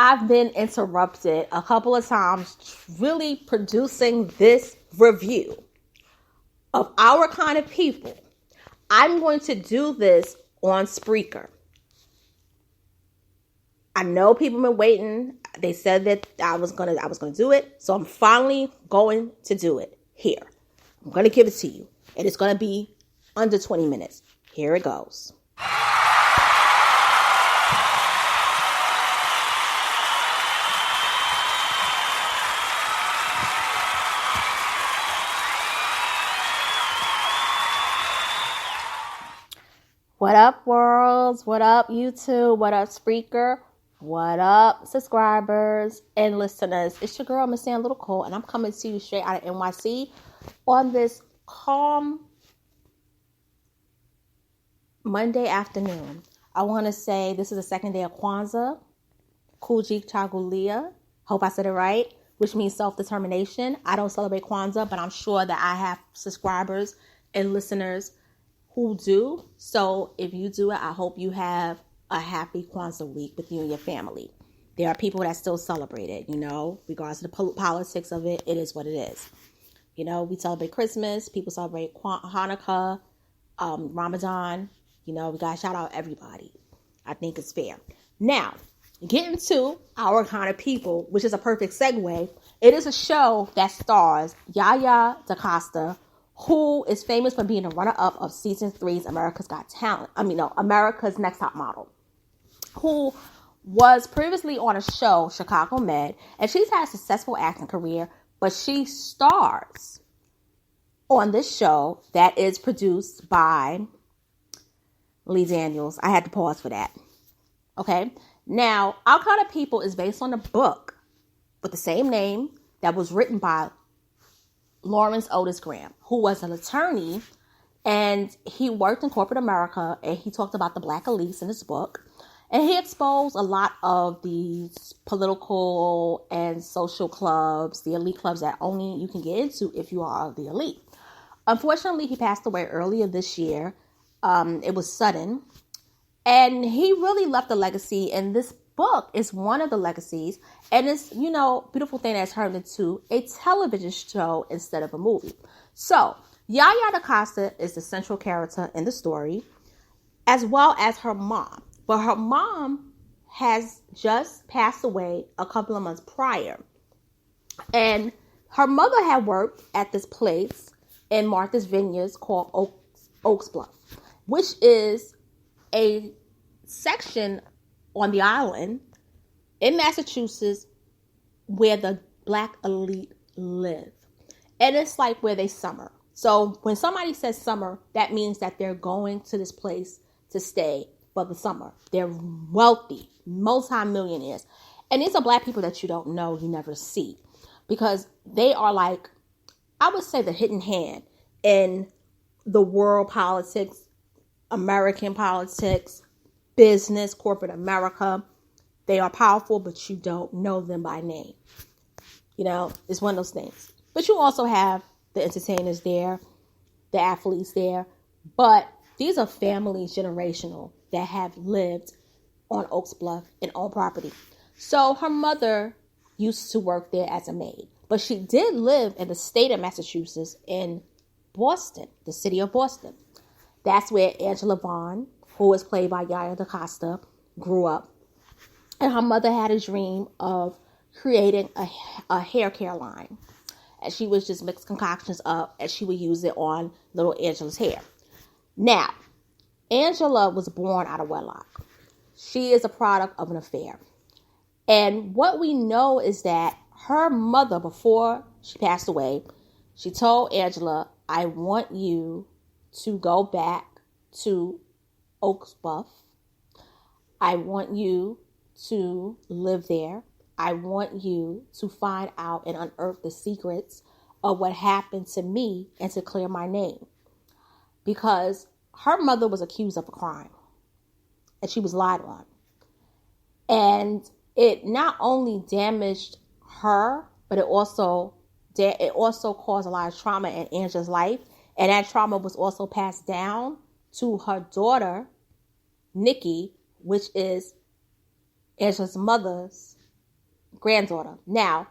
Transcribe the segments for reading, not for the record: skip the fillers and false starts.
I've been interrupted a couple of times really producing this review of Our Kind of People, I'm going to do this on Spreaker. I know people have been waiting. They said that I was gonna do it, so I'm finally going to do it here. I'm gonna give it to you, and it's gonna be under 20 minutes. Here it goes. What up, worlds? What up, YouTube? What up, Spreaker? What up, subscribers and listeners? It's your girl, Miss Ann Little Cole, and I'm coming to you straight out of NYC on this calm Monday afternoon. I want to say this is the second day of Kwanzaa, Kuji Chagulia. Hope I said it right, which means self-determination. I don't celebrate Kwanzaa, but I'm sure that I have subscribers and listeners who do. So if you do it, I hope you have a happy Kwanzaa week with you and your family. There are people that still celebrate it, regardless of the politics of it. It is what it is. We celebrate Christmas. People celebrate Hanukkah, Ramadan. We got to shout out everybody. I think it's fair. Now, getting to Our Kind of People, which is a perfect segue. It is a show that stars Yaya DaCosta, who is famous for being the runner-up of season 3's America's Next Top Model, who was previously on a show, Chicago Med, and she's had a successful acting career, but she stars on this show that is produced by leedaniels. I had to pause for that. Okay. Now, Our Kind of People is based on a book with the same name that was written by Lawrence Otis Graham, who was an attorney, and he worked in corporate America, and he talked about the black elites in his book, and he exposed a lot of these political and social clubs, the elite clubs that only you can get into if you are the elite. Unfortunately, he passed away earlier this year. It was sudden, and he really left a legacy, and this book is one of the legacies, and it's, beautiful thing that's turned into a television show instead of a movie. So, Yaya DaCosta is the central character in the story, as well as her mom. But her mom has just passed away a couple of months prior. And her mother had worked at this place in Martha's Vineyard called Oak Bluffs, which is a section on the island in Massachusetts where the black elite live. And it's like where they summer. So when somebody says summer, that means that they're going to this place to stay for the summer. They're wealthy, multi-millionaires. And these are black people that you don't know, you never see. Because they are like, I would say, the hidden hand in the world politics, American politics, business, corporate America. They are powerful, but you don't know them by name. It's one of those things. But you also have the entertainers there, the athletes there. But these are families, generational, that have lived on Oak Bluff and own property. So her mother used to work there as a maid. But she did live in the state of Massachusetts in Boston, the city of Boston. That's where Angela Vaughn, who was played by Yaya DaCosta, grew up. And her mother had a dream of creating a hair care line. And she would just mix concoctions up and she would use it on little Angela's hair. Now, Angela was born out of wedlock. She is a product of an affair. And what we know is that her mother, before she passed away, she told Angela, I want you to go back to Oak Bluff. I want you to live there. I want you to find out and unearth the secrets of what happened to me and to clear my name. Because her mother was accused of a crime and she was lied on. And it not only damaged her, but it also caused a lot of trauma in Angela's life. And that trauma was also passed down to her daughter, Nikki, which is Angela's mother's granddaughter. Now,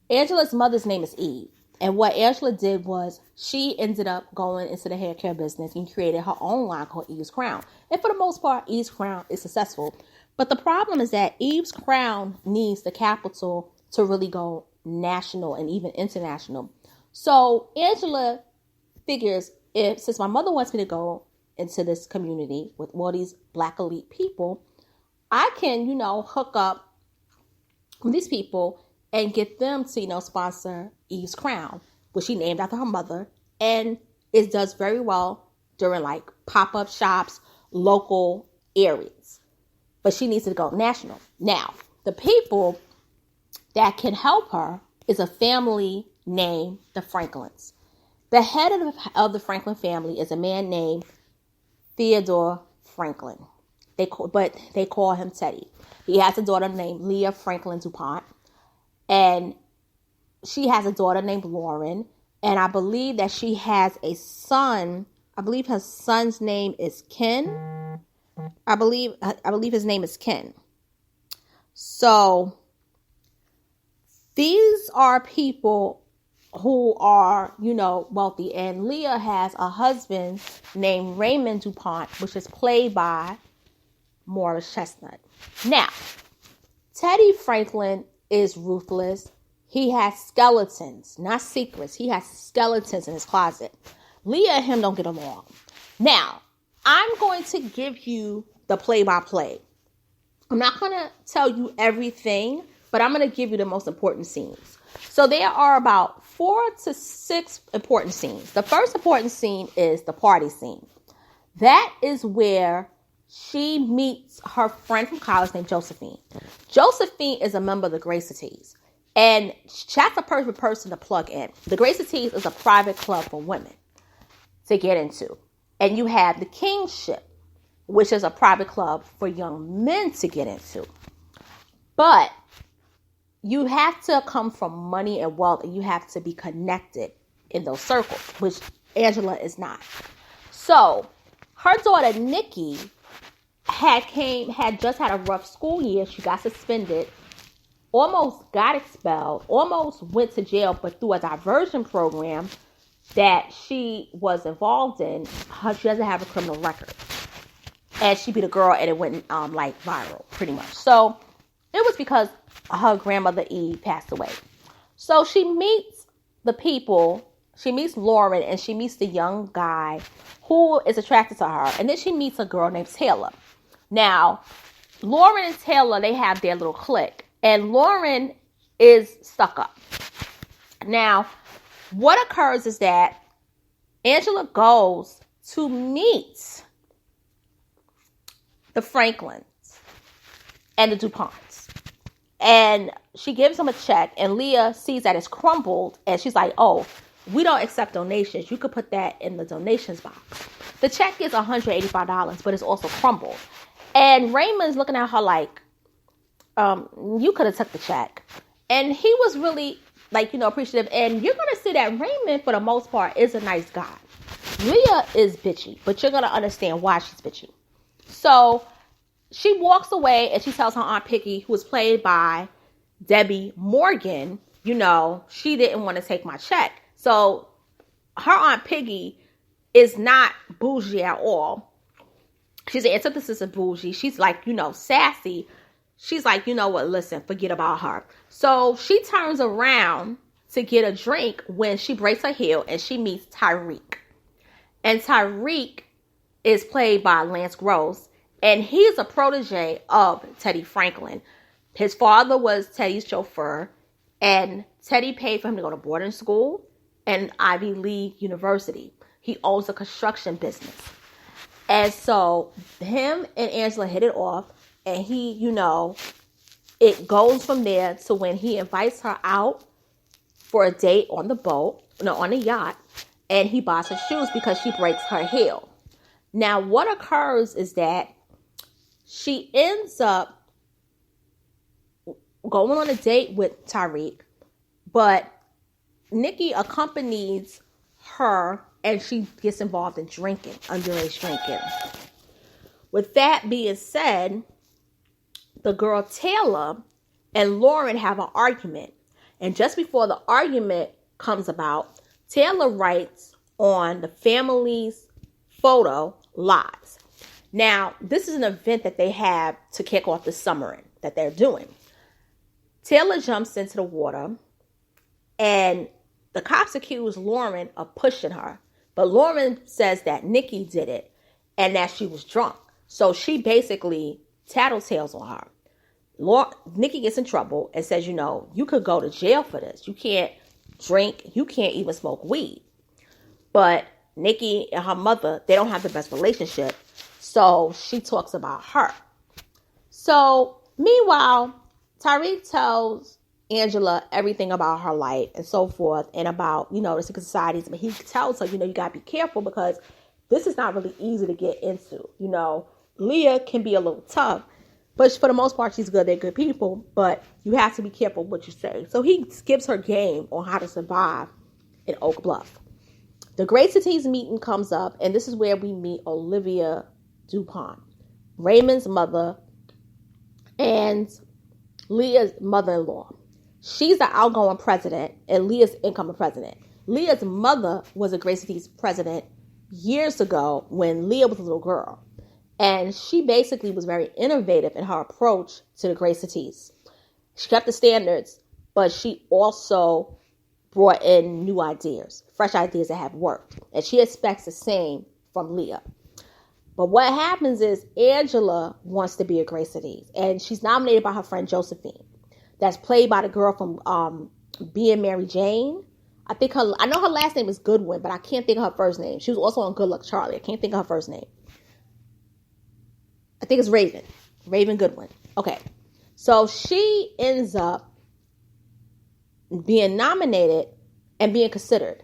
Angela's mother's name is Eve. And what Angela did was she ended up going into the hair care business and created her own line called Eve's Crown. And for the most part, Eve's Crown is successful. But the problem is that Eve's Crown needs the capital to really go national and even international. So Angela figures, since my mother wants me to go into this community with all these black elite people, I can, hook up with these people and get them to, sponsor Eve's Crown, which she named after her mother. And it does very well during like pop-up shops, local areas. But she needs to go national. Now, the people that can help her is a family named the Franklins. The head of the Franklin family is a man named Theodore Franklin. They call him Teddy. He has a daughter named Leah Franklin DuPont. And she has a daughter named Lauren. And I believe that she has a son. I believe her son's name is Ken. I believe his name is Ken. So these are people who are, wealthy. And Leah has a husband named Raymond DuPont, which is played by Morris Chestnut. Now, Teddy Franklin is ruthless. He has skeletons, not secrets. He has skeletons in his closet. Leah and him don't get along. Now, I'm going to give you the play-by-play. I'm not going to tell you everything, but I'm going to give you the most important scenes. So there are about 4 to 6 important scenes. The first important scene is the party scene. That is where she meets her friend from college named Josephine. Josephine is a member of the Graceties. And that's a perfect person to plug in. The Graceties is a private club for women to get into. And you have the Kingship, which is a private club for young men to get into. But you have to come from money and wealth, and you have to be connected in those circles, which Angela is not. So her daughter Nikki had just had a rough school year. She got suspended, almost got expelled, almost went to jail, but through a diversion program that she was involved in, she doesn't have a criminal record. And she beat a girl and it went viral pretty much. So it was because her grandmother Eve passed away. So she meets the people. She meets Lauren and she meets the young guy who is attracted to her. And then she meets a girl named Taylor. Now, Lauren and Taylor, they have their little clique. And Lauren is stuck up. Now, what occurs is that Angela goes to meet the Franklins and the DuPonts. And she gives them a check. And Leah sees that it's crumbled. And she's like, oh, we don't accept donations. You could put that in the donations box. The check is $185, but it's also crumbled. And Raymond's looking at her like, you could have took the check. And he was really appreciative. And you're going to see that Raymond, for the most part, is a nice guy. Leah is bitchy, but you're going to understand why she's bitchy. So she walks away and she tells her Aunt Piggy, who was played by Debbie Morgan, she didn't want to take my check. So her Aunt Piggy is not bougie at all. She's the antithesis of bougie. She's sassy. She's like, what, listen, forget about her. So she turns around to get a drink when she breaks her heel and she meets Tyreek. And Tyreek is played by Lance Gross. And he's a protege of Teddy Franklin. His father was Teddy's chauffeur. And Teddy paid for him to go to boarding school and Ivy League University. He owns a construction business. And so him and Angela hit it off. And he, it goes from there to when he invites her out for a date on the yacht. And he buys her shoes because she breaks her heel. Now, what occurs is that she ends up going on a date with Tyreek. But Nikki accompanies her and she gets involved in drinking, underage drinking. With that being said, the girl Taylor and Lauren have an argument. And just before the argument comes about, Taylor writes on the family's photo, lies. Now, this is an event that they have to kick off the summering that they're doing. Taylor jumps into the water, and the cops accuse Lauren of pushing her. But Lauren says that Nikki did it and that she was drunk. So she basically tattletales on her. Nikki gets in trouble and says, you could go to jail for this. You can't drink. You can't even smoke weed. But Nikki and her mother, they don't have the best relationship. So she talks about her. So meanwhile, Tyreek tells Angela everything about her life and so forth, and about, the secret societies. But he tells her, you got to be careful because this is not really easy to get into. Leah can be a little tough, but for the most part, she's good. They're good people, but you have to be careful what you say. So he gives her game on how to survive in Oak Bluff. The Great Cities meeting comes up, and this is where we meet Olivia DuPont, Raymond's mother, and Leah's mother-in-law. She's the outgoing president and Leah's incoming president. Leah's mother was a Great Cities president years ago when Leah was a little girl. And she basically was very innovative in her approach to the Great Cities. She kept the standards, but she also brought in new ideas, fresh ideas that have worked. And she expects the same from Leah. But what happens is Angela wants to be a Great Cities, and she's nominated by her friend Josephine. That's played by the girl from Being Mary Jane. I know her last name is Goodwin, but I can't think of her first name. She was also on Good Luck Charlie. I can't think of her first name. I think it's Raven Goodwin. Okay. So she ends up being nominated and being considered.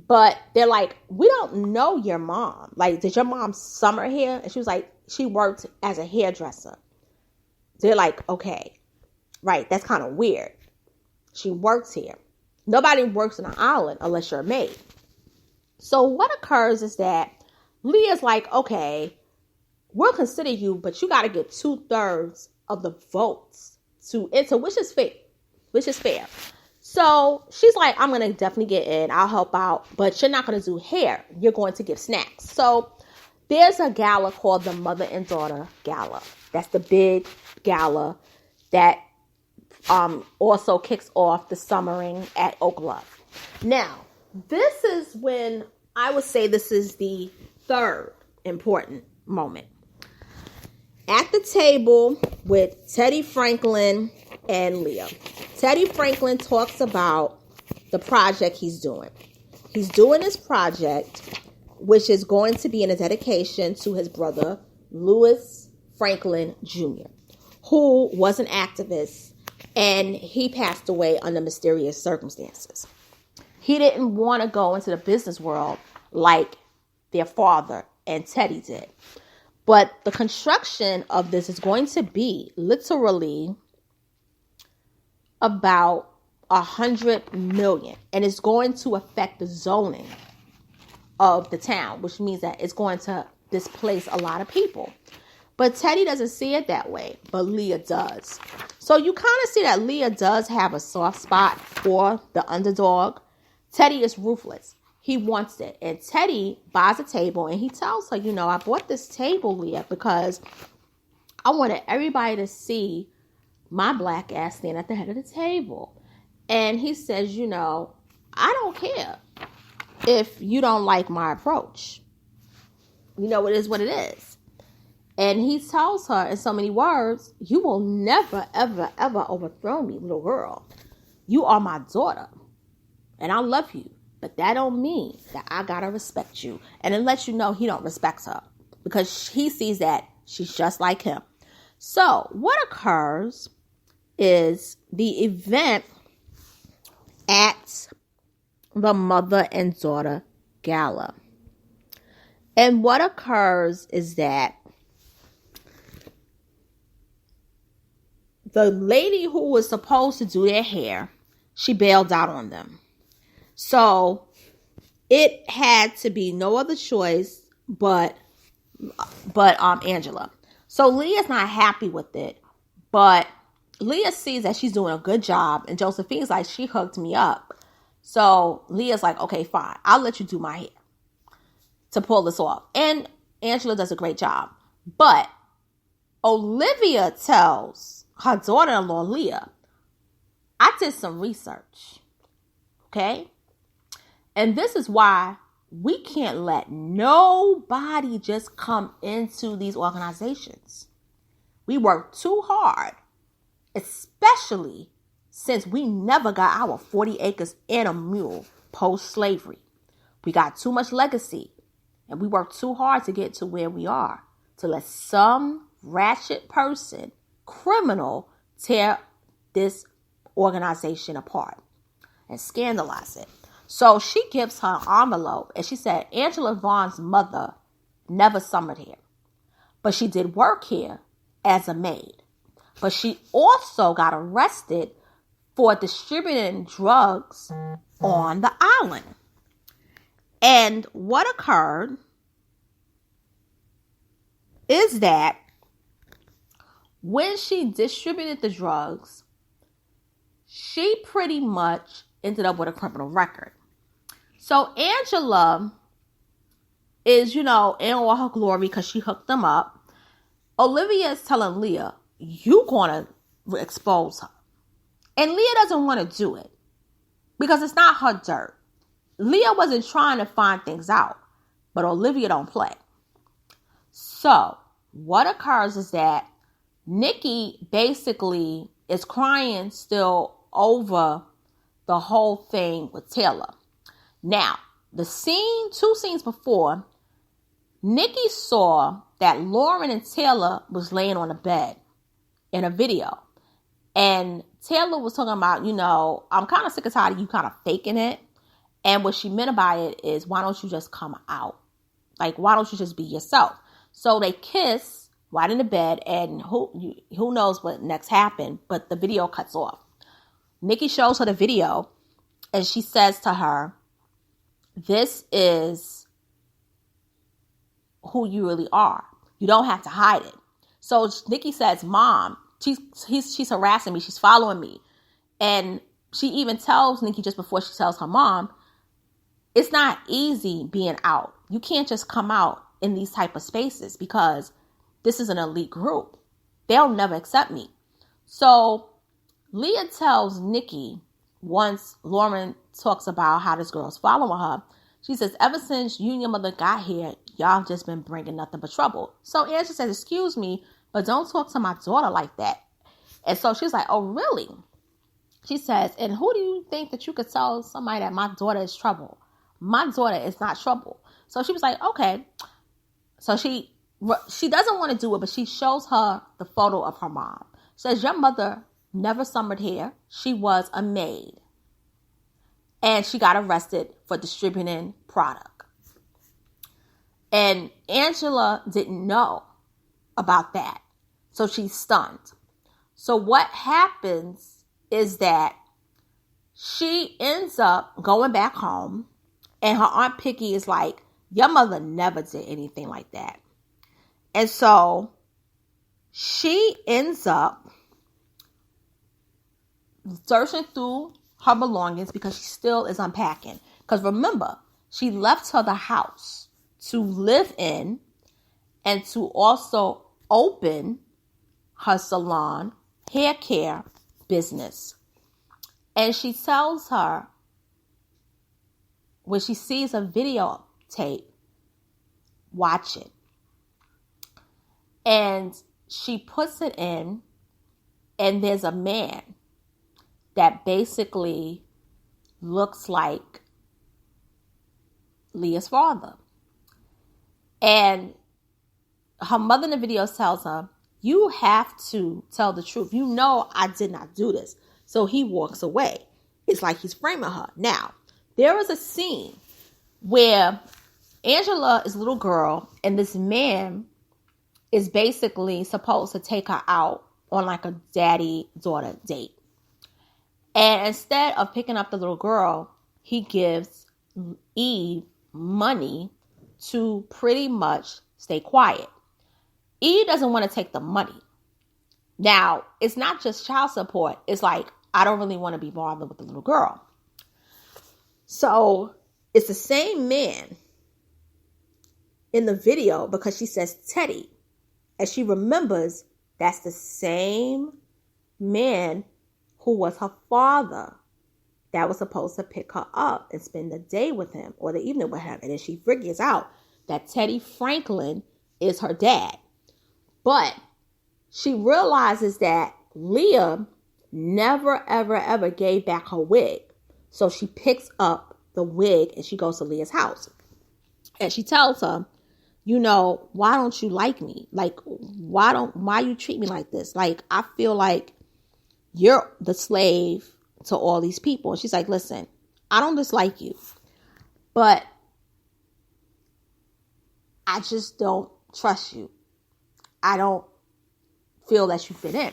But they're like, we don't know your mom. Like, did your mom summer here? And she was like, she worked as a hairdresser. They're like, okay, right, that's kind of weird. She works here. Nobody works on an island unless you're a maid. So what occurs is that Leah's like, okay, we'll consider you, but you got to get 2/3 of the votes to enter, which is fair. So she's like, I'm going to definitely get in. I'll help out, but you're not going to do hair. You're going to give snacks. So there's a gala called the Mother and Daughter Gala. That's the big gala that also kicks off the summering at Oak Bluff. Now, this is when I would say this is the third important moment. At the table with Teddy Franklin and Leah. Teddy Franklin talks about the project he's doing. He's doing this project, which is going to be in a dedication to his brother, Louis Franklin Jr., who was an activist, and he passed away under mysterious circumstances. He didn't want to go into the business world like their father and Teddy did. But the construction of this is going to be literally about $100 million. And it's going to affect the zoning of the town, which means that it's going to displace a lot of people. But Teddy doesn't see it that way, but Leah does. So you kind of see that Leah does have a soft spot for the underdog. Teddy is ruthless. He wants it. And Teddy buys a table and he tells her, I bought this table, Leah, because I wanted everybody to see my black ass stand at the head of the table. And he says, I don't care if you don't like my approach. It is what it is. And he tells her in so many words, you will never, ever, ever overthrow me, little girl. You are my daughter. And I love you. But that don't mean that I gotta respect you. And it lets you know he don't respect her. Because he sees that she's just like him. So what occurs is the event at the Mother and Daughter Gala. And what occurs is that the lady who was supposed to do their hair, she bailed out on them. So it had to be no other choice but Angela. So Leah's not happy with it, but Leah sees that she's doing a good job, and Josephine's like, she hooked me up. So Leah's like, okay, fine. I'll let you do my hair to pull this off. And Angela does a great job. But Olivia tells her daughter-in-law, Leah, I did some research. Okay? And this is why we can't let nobody just come into these organizations. We work too hard, especially since we never got our 40 acres and a mule post-slavery. We got too much legacy, and we worked too hard to get to where we are, to let some ratchet person, criminal, tear this organization apart and scandalize it. So she gives her an envelope, and she said Angela Vaughn's mother never summered here, but she did work here as a maid. But she also got arrested for distributing drugs on the island. And what occurred is that when she distributed the drugs, she pretty much ended up with a criminal record. So Angela is, in all her glory because she hooked them up. Olivia is telling Leah, you gonna expose her. And Leah doesn't want to do it because it's not her dirt. Leah wasn't trying to find things out, but Olivia don't play. So what occurs is that Nikki basically is crying still over the whole thing with Taylor. Now, two scenes before, Nikki saw that Lauren and Taylor was laying on a bed in a video. And Taylor was talking about, I'm kind of sick and tired of you kind of faking it. And what she meant by it is, why don't you just come out? Like, why don't you just be yourself? So they kiss right in the bed, and who knows what next happened, but the video cuts off. Nikki shows her the video, and she says to her, this is who you really are. You don't have to hide it. So Nikki says, Mom, she's harassing me. She's following me. And she even tells Nikki just before she tells her mom, it's not easy being out. You can't just come out in these type of spaces because this is an elite group. They'll never accept me. So Leah tells Nikki, once Lauren talks about how this girl's following her, she says, ever since you and your mother got here, y'all just been bringing nothing but trouble. So Angela says, excuse me, but don't talk to my daughter like that. And so she's like, oh, really? She says, and who do you think that you could tell somebody that my daughter is trouble? My daughter is not trouble. So she was like, okay. So she doesn't want to do it, but she shows her the photo of her mom. Says, your mother never summered here. She was a maid. And she got arrested for distributing product. And Angela didn't know about that. So she's stunned. So what happens is that she ends up going back home, and her Aunt Picky is like, your mother never did anything like that. And so she ends up searching through her belongings because she still is unpacking. Because remember, she left her the house to live in and to also open her salon, hair care business. And she tells her, when she sees a videotape, watch it. And she puts it in, and there's a man that basically looks like Leah's father. And her mother in the video tells her, you have to tell the truth. You know I did not do this. So he walks away. It's like he's framing her. Now, there is a scene where Angela is a little girl, and this man is basically supposed to take her out on like a daddy-daughter date. And instead of picking up the little girl, he gives Eve money to pretty much stay quiet. Eve doesn't want to take the money. Now, it's not just child support. It's like, I don't really want to be bothered with the little girl. So it's the same man in the video because she says Teddy. And she remembers that's the same man who was her father that was supposed to pick her up and spend the day with him or the evening with him. And then she figures out that Teddy Franklin is her dad. But she realizes that Leah never, ever, ever gave back her wig. So she picks up the wig and she goes to Leah's house. And she tells her, you know, why don't you like me? Like, why you treat me like this? Like, I feel like you're the slave to all these people. And she's like, listen, I don't dislike you, but I just don't trust you. I don't feel that you fit in.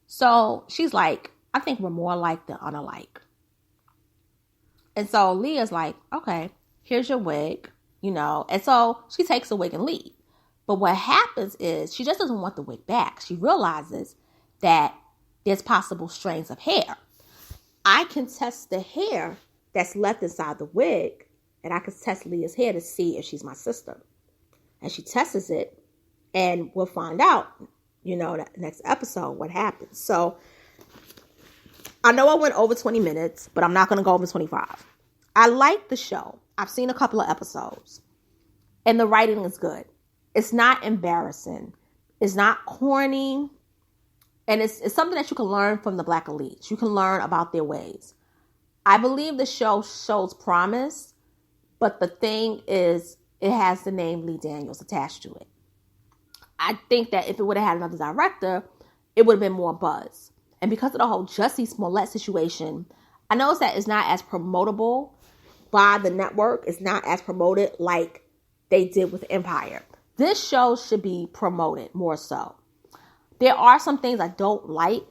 So she's like, I think we're more alike than unalike. And so Leah's like, okay, here's your wig, you know. And so she takes the wig and leaves. But what happens is she just doesn't want the wig back. She realizes that there's possible strands of hair. I can test the hair that's left inside the wig, and I can test Leah's hair to see if she's my sister. And she tests it, and we'll find out, you know, the next episode what happens. So I know I went over 20 minutes, but I'm not going to go over 25. I like the show. I've seen a couple of episodes, and the writing is good. It's not embarrassing. It's not corny. And it's something that you can learn from the Black elites. You can learn about their ways. I believe the show shows promise, but the thing is, it has the name leedaniels attached to it. I think that if it would have had another director, it would have been more buzz. And because of the whole Jussie Smollett situation, I noticed that it's not as promotable by the network. It's not as promoted like they did with Empire. This show should be promoted more so. There are some things I don't like,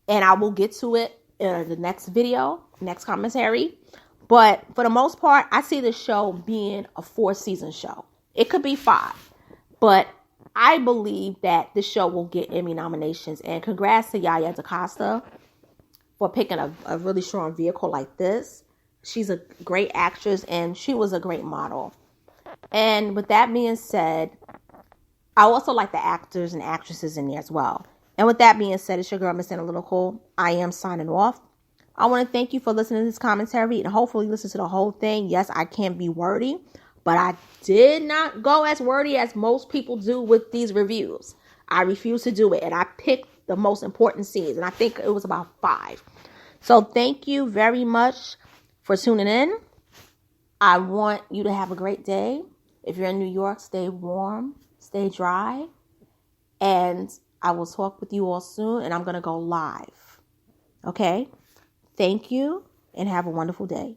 and I will get to it in the next video, next commentary. But for the most part, I see the show being a 4-season show. It could be 5, but I believe that the show will get Emmy nominations. And congrats to Yaya DaCosta for picking a really strong vehicle like this. She's a great actress, and she was a great model. And with that being said, I also like the actors and actresses in there as well. And with that being said, it's your girl, Miss Analytical. I am signing off. I want to thank you for listening to this commentary and hopefully listen to the whole thing. Yes, I can be wordy, but I did not go as wordy as most people do with these reviews. I refuse to do it, and I picked the most important scenes, and I think it was about 5. So thank you very much for tuning in. I want you to have a great day. If you're in New York, stay warm, stay dry, and I will talk with you all soon, and I'm going to go live. Okay? Thank you, and have a wonderful day.